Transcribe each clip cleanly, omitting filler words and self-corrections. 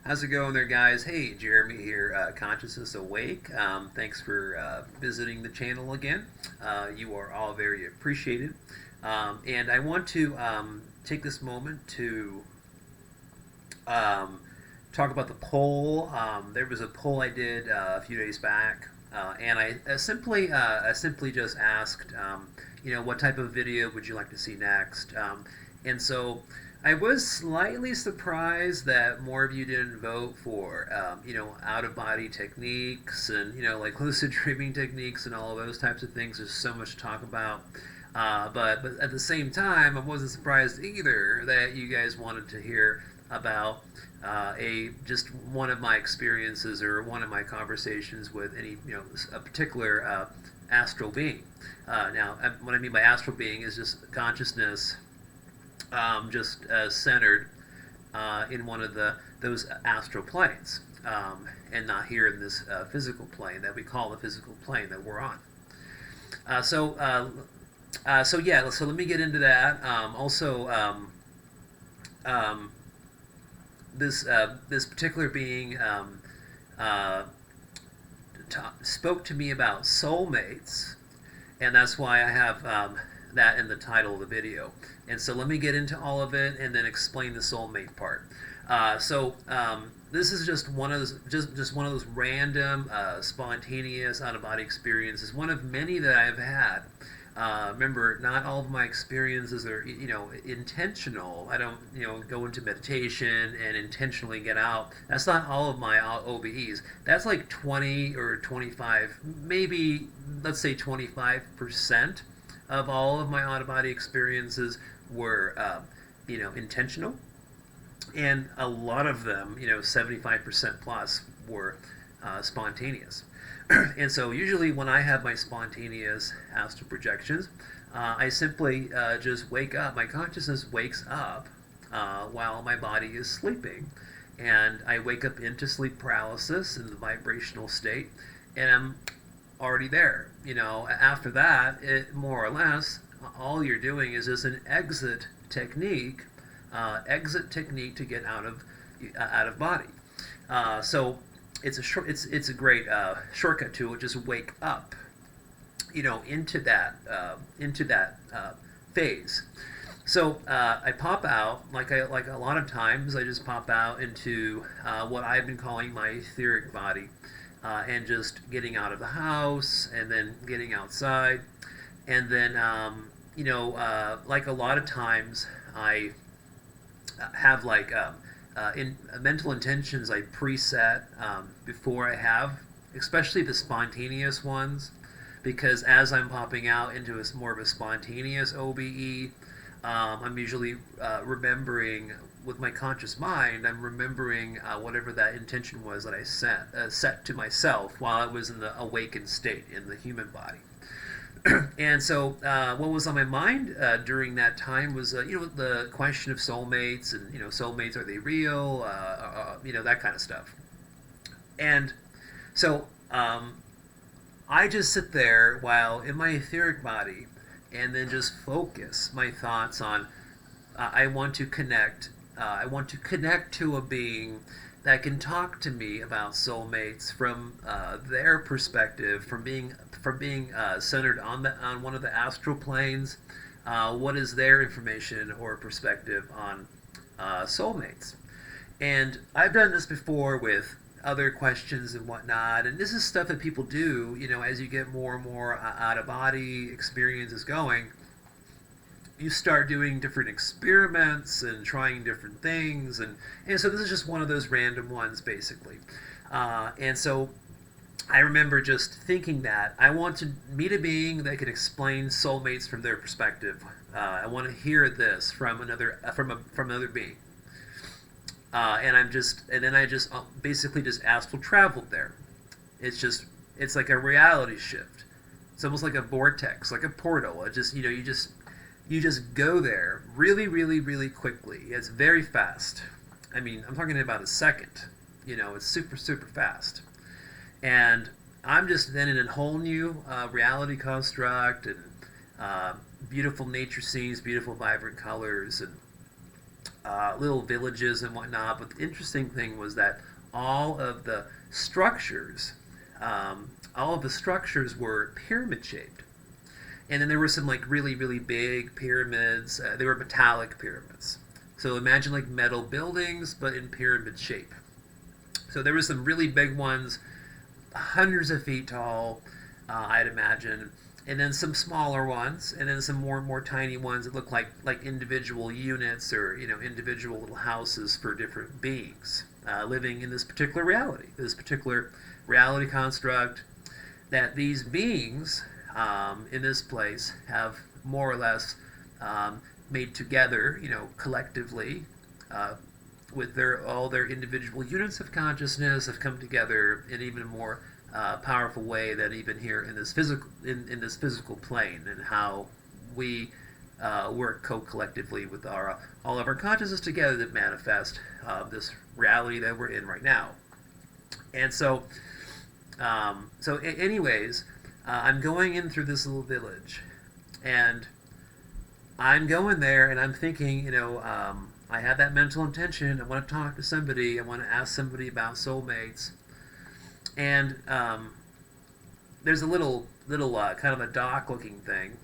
How's it going there, guys? Hey, Jeremy here, Consciousness Awake. Thanks for visiting the channel again. You are all very appreciated. And I want to take this moment to um, talk about the poll. There was a poll I did a few days back, and I simply just asked, what type of video would you like to see next? And so I was slightly surprised that more of you didn't vote for, out of body techniques and, like lucid dreaming techniques and all of those types of things. There's so much to talk about. But at the same time, I wasn't surprised either that you guys wanted to hear about just one of my experiences or one of my conversations with a particular astral being. Now, what I mean by astral being is just consciousness, just centered in one of those astral planes, and not here in this physical plane that we call the physical plane that we're on. So let me get into that. This particular being uh, spoke to me about soulmates, and that's why I have that in the title of the video. And so let me get into all of it and then explain the soulmate part. This is just one of those random, spontaneous out-of-body experiences. One of many that I've had. Remember, not all of my experiences are, intentional. I don't, go into meditation and intentionally get out. That's not all of my OBEs. That's like 20 or 25, maybe, let's say 25% of all of my out-of-body experiences were, intentional. And a lot of them, 75% plus, were spontaneous. And so usually when I have my spontaneous astral projections, I simply just wake up. My consciousness wakes up while my body is sleeping. And I wake up into sleep paralysis in the vibrational state, and I'm already there. After that, more or less, all you're doing is just an exit technique to get out of body. So it's a great shortcut to it. Just wake up, into that phase. So I pop out like a lot of times. I just pop out into what I've been calling my etheric body, and just getting out of the house and then getting outside, and then like a lot of times I have in mental intentions I preset before I have, especially the spontaneous ones, because as I'm popping out into more of a spontaneous OBE, I'm usually remembering with my conscious mind. I'm remembering whatever that intention was that I set to myself while I was in the awakened state in the human body. And so what was on my mind during that time was the question of soulmates, and soulmates, are they real, that kind of stuff. And so I just sit there while in my etheric body, and then just focus my thoughts on I want to connect to a being that can talk to me about soulmates from their perspective, from being centered on one of the astral planes. What is their information or perspective on soulmates? And I've done this before with other questions and whatnot, and this is stuff that people do. As you get more and more out of body experiences going, you start doing different experiments and trying different things, and so this is just one of those random ones, basically. And so I remember just thinking that I want to meet a being that can explain soulmates from their perspective. I want to hear this from another being. And then I just basically just astral traveled there. It's like a reality shift. It's almost like a vortex, like a portal. You just go there really, really, really quickly. It's very fast. I mean, I'm talking about a second. It's super, super fast. And I'm just then in a whole new reality construct, and beautiful nature scenes, beautiful vibrant colors, and little villages and whatnot. But the interesting thing was that all of the structures, all of the structures were pyramid shaped. And then there were some like really, really big pyramids. They were metallic pyramids. So imagine like metal buildings, but in pyramid shape. So there were some really big ones, hundreds of feet tall, I'd imagine, and then some smaller ones, and then some more tiny ones that look like individual units, or individual little houses for different beings living in this particular reality construct. That these beings in this place have more or less made together, collectively, with all their individual units of consciousness, have come together in even more powerful way than even here in this physical plane, and how we work co-collectively with all of our consciousness together that manifest this reality that we're in right now. And so, anyways, I'm going in through this little village, and I'm going there, and I'm thinking, I had that mental intention. I want to talk to somebody. I want to ask somebody about soulmates. And there's a little kind of a dock-looking thing,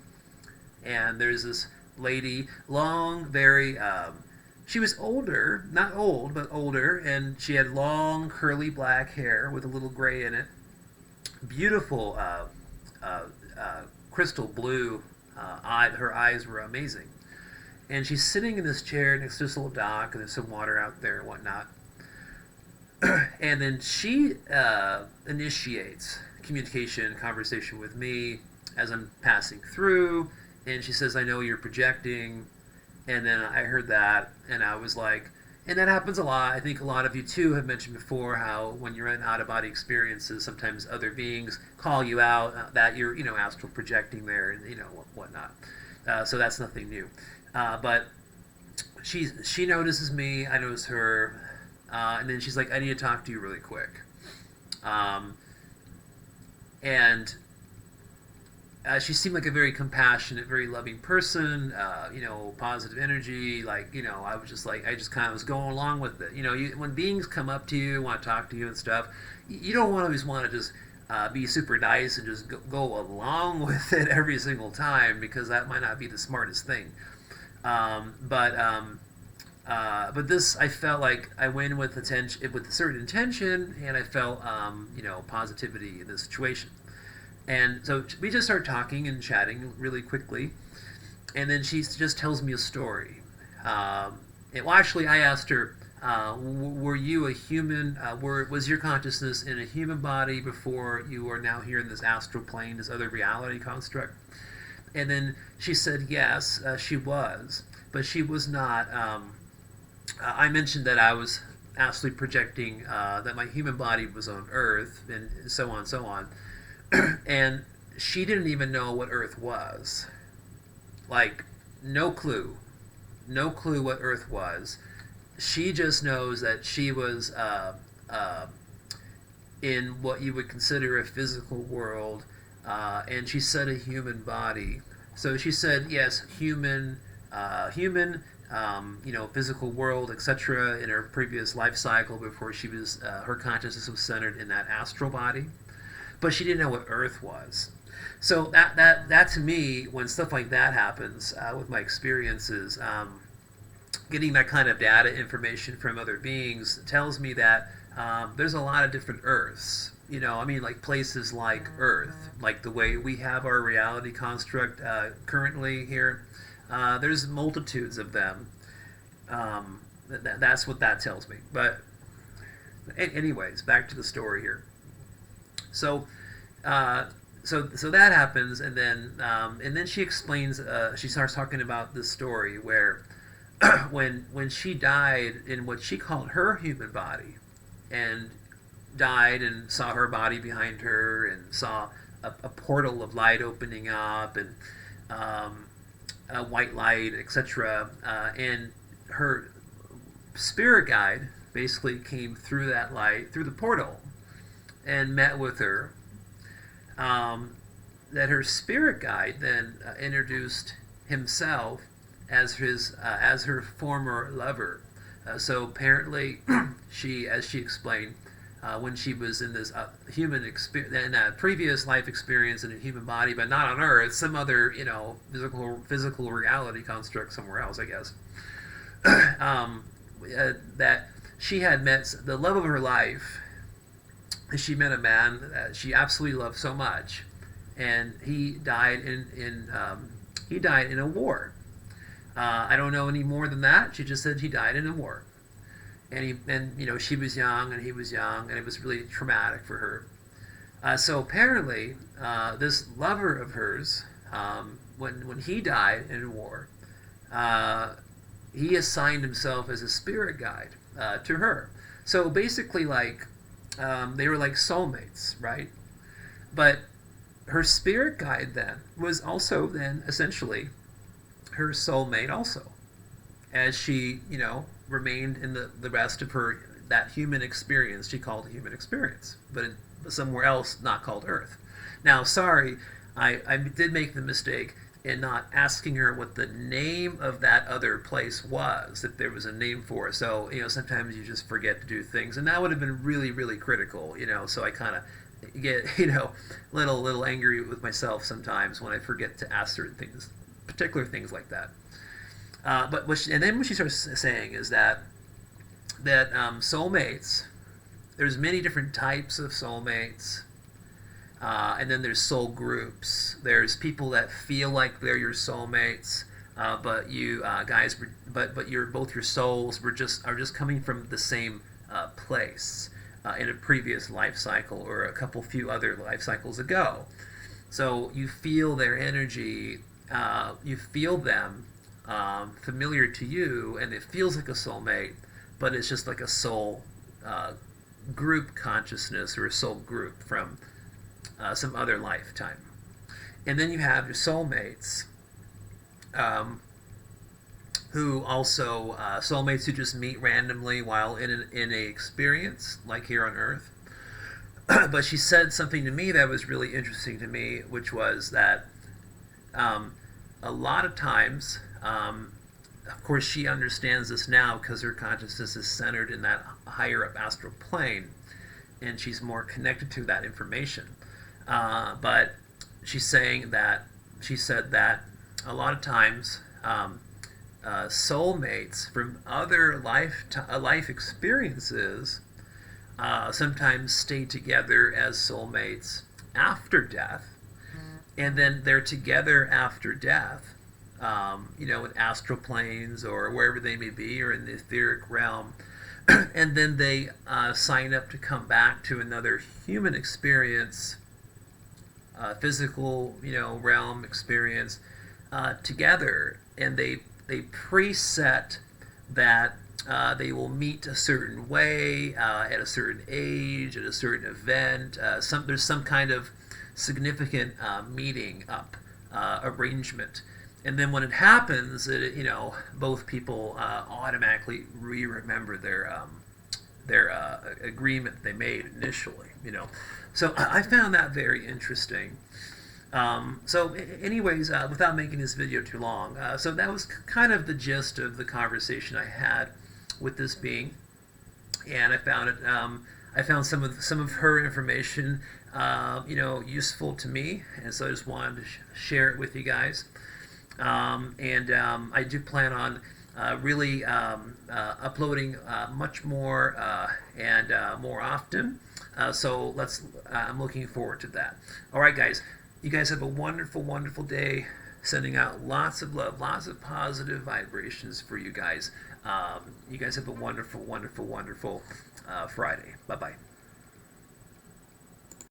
and there's this lady, long, very. She was older, not old, but older, and she had long, curly black hair with a little gray in it. Beautiful, crystal blue eye. Her eyes were amazing. And she's sitting in this chair next to this little dock, and there's some water out there and whatnot. And then she initiates conversation with me as I'm passing through, and she says, "I know you're projecting." And then I heard that, and I was like, and that happens a lot. I think a lot of you too have mentioned before how when you're in out-of-body experiences, sometimes other beings call you out that you're, astral projecting there, and whatnot. So that's nothing new. But she notices me, I notice her, and then she's like, "I need to talk to you really quick." And she seemed like a very compassionate, very loving person, positive energy. I was just like, I just kind of was going along with it. When beings come up to you, want to talk to you and stuff, you don't always want to just be super nice and just go along with it every single time, because that might not be the smartest thing. But this, I felt like I went with a certain intention, and I felt positivity in this situation. And so we just start talking and chatting really quickly, and then she just tells me a story. Actually, I asked her, were you a human? Was your consciousness in a human body before you are now here in this astral plane, this other reality construct? And then she said yes, she was, but she was not. I mentioned that I was astrally projecting, that my human body was on Earth, and so on, so on. And she didn't even know what Earth was. Like, no clue what Earth was. She just knows that she was in what you would consider a physical world, and she said a human body. So she said yes, human, physical world, etc. in her previous life cycle before she was her consciousness was centered in that astral body. But she didn't know what Earth was. So that to me, when stuff like that happens with my experiences, getting that kind of data information from other beings tells me that there's a lot of different Earths. Like places like Earth, like the way we have our reality construct currently here. There's multitudes of them. That's what that tells me. But anyways, back to the story here. So that happens, and then she explains. She starts talking about this story where, when she died in what she called her human body, and died and saw her body behind her, and saw a portal of light opening up, and a white light, etc. And her spirit guide basically came through that light, through the portal, and met with her. That her spirit guide then introduced himself as her former lover. So apparently, as she explained, when she was in this human experience, in a previous life experience in a human body, but not on Earth, some other physical reality construct somewhere else, I guess. That she had met the love of her life. She met a man that she absolutely loved so much, and he died in a war. I don't know any more than that. She just said he died in a war, and she was young and he was young, and it was really traumatic for her. So apparently, this lover of hers, when he died in a war, he assigned himself as a spirit guide to her. So basically, they were like soulmates, right? But her spirit guide then was also then essentially her soulmate also, as she remained in the rest of her that human experience she called a human experience, but somewhere else not called Earth. Now, sorry, I did make the mistake in not asking her what the name of that other place was, if there was a name for it. So sometimes you just forget to do things, and that would have been really, really critical. So I kind of get little angry with myself sometimes when I forget to ask certain things, particular things like that. But what she starts saying is that soulmates, there's many different types of soulmates, and then there's soul groups. There's people that feel like they're your soulmates, but you guys, but both your souls are just coming from the same place in a previous life cycle or a few other life cycles ago. So you feel their energy, you feel them familiar to you, and it feels like a soulmate, but it's just like a soul group consciousness or a soul group from some other lifetime. And then you have your soulmates, who also soulmates who just meet randomly while in a experience, like here on Earth. But she said something to me that was really interesting to me, which was that a lot of times, of course, she understands this now because her consciousness is centered in that higher up astral plane, and she's more connected to that information. But she said that a lot of times soulmates from other life experiences sometimes stay together as soulmates after death, and then they're together after death, in astral planes or wherever they may be, or in the etheric realm, and then they sign up to come back to another human experience, physical, realm experience together, and they preset that they will meet a certain way at a certain age, at a certain event. There's some kind of significant meeting up arrangement, and then when it happens, both people automatically remember their agreement they made initially. So I found that very interesting. So anyways, without making this video too long, so that was kind of the gist of the conversation I had with this being, and I found it. I found some of her information, useful to me, and so I just wanted to share it with you guys. And I do plan on really uploading much more and more often. So I'm looking forward to that. All right, guys. You guys have a wonderful, wonderful day. Sending out lots of love, lots of positive vibrations for you guys. You guys have a wonderful, wonderful, wonderful Friday. Bye-bye.